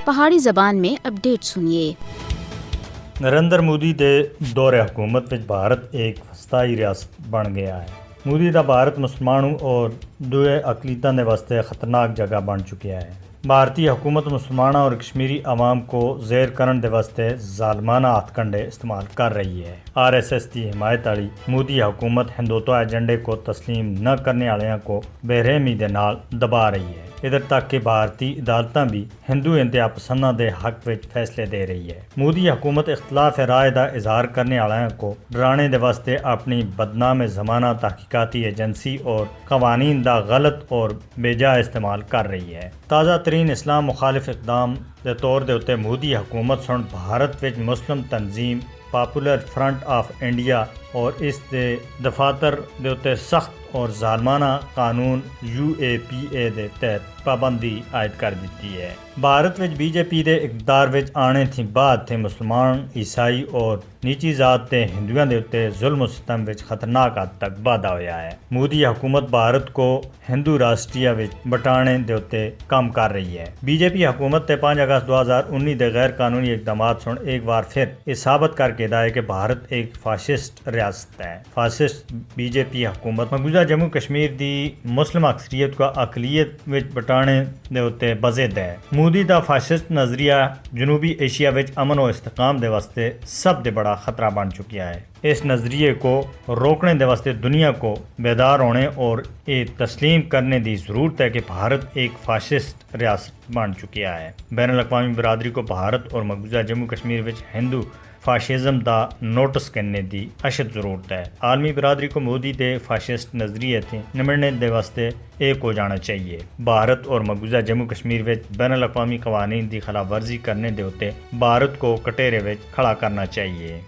پہاڑی زبان میں اپڈیٹ سنیے۔ نریندر مودی دے دور حکومت وچ بھارت ایک وسطائی ریاست بن گیا ہے۔ مودی دا بھارت مسلمانوں اور دوئے اقلیتاں دے واسطے خطرناک جگہ بن چکیا ہے۔ بھارتی حکومت مسلمانہ اور کشمیری عوام کو زیر کرن دے واسطے ظالمانہ ہتھ کنڈے استعمال کر رہی ہے۔ RSS دی حمایت والی مودی حکومت ہندوتوا ایجنڈے کو تسلیم نہ کرنے والیاں کو بے رحمی دے نال دبا رہی ہے۔ ادھر تک کہ بھارتی عدالتاں بھی ہندو انتہا پسنداں دے حق وچ فیصلے دے رہی ہے۔ مودی حکومت اختلاف رائے دا اظہار کرنے والیاں کو ڈرانے دے واسطے اپنی بدنام زمانہ تحقیقاتی ایجنسی اور قوانین دا غلط اور بے جا استعمال کر رہی ہے۔ تازہ ترین اسلام مخالف اقدام دے طور دے اتے مودی حکومت سن بھارت وچ مسلم تنظیم پاپولر فرنٹ آف انڈیا اور اس دے دفاتر دے اتے سخت اور ظالمانہ قانون UAPA دے تحت پابندی عائد کر دیتی ہے۔ بھارت وچ BJP دے اقتدار وچ آنے تھی بعد تھے مسلمان، عیسائی اور نیچی ذات تے ہندوؤں دے اتے ظلم و ستم وچ خطرناک حد تک واਧਾ ہویا ہے۔ مودی حکومت بھارت کو ہندو راشٹریہ وچ بٹانے دے اتے کام کر رہی ہے۔ BJP حکومت تے 5 اگست 2019 دے غیر قانونی اقدامات سن ایک بار پھر یہ ثابت کر کے دا ہے کہ بھارت ایک فاشسٹ ریاست ہے۔ فاشسٹ BJP حکومت مقبوضہ جموں کشمیر دی مسلم اکثریت کو اقلیت وچ بٹانے دے اتے بزد ہے۔ مودی دا فاشسٹ نظریہ جنوبی ایشیا وچ امن و استحکام دے واسطے سب دے بڑا خطرہ بن چکیا ہے۔ اس نظریے کو روکنے دے واسطے دنیا کو بیدار ہونے اور یہ تسلیم کرنے دی ضرورت ہے کہ بھارت ایک فاشسٹ ریاست بن چکیا ہے۔ بین الاقوامی برادری کو بھارت اور مقبوضہ جموں کشمیر وچ ہندو فاشزم دا نوٹس کرنے دی اشد ضرورت ہے۔ عالمی برادری کو مودی دے فاشسٹ نظریے تھے نمٹنے دے واسطے ایک ہو جانا چاہیے۔ بھارت اور مقبوضہ جموں کشمیر وچ بین الاقوامی قوانین دی خلاف ورزی کرنے دے ہوتے بھارت کو کٹہرے وچ کھڑا کرنا چاہیے۔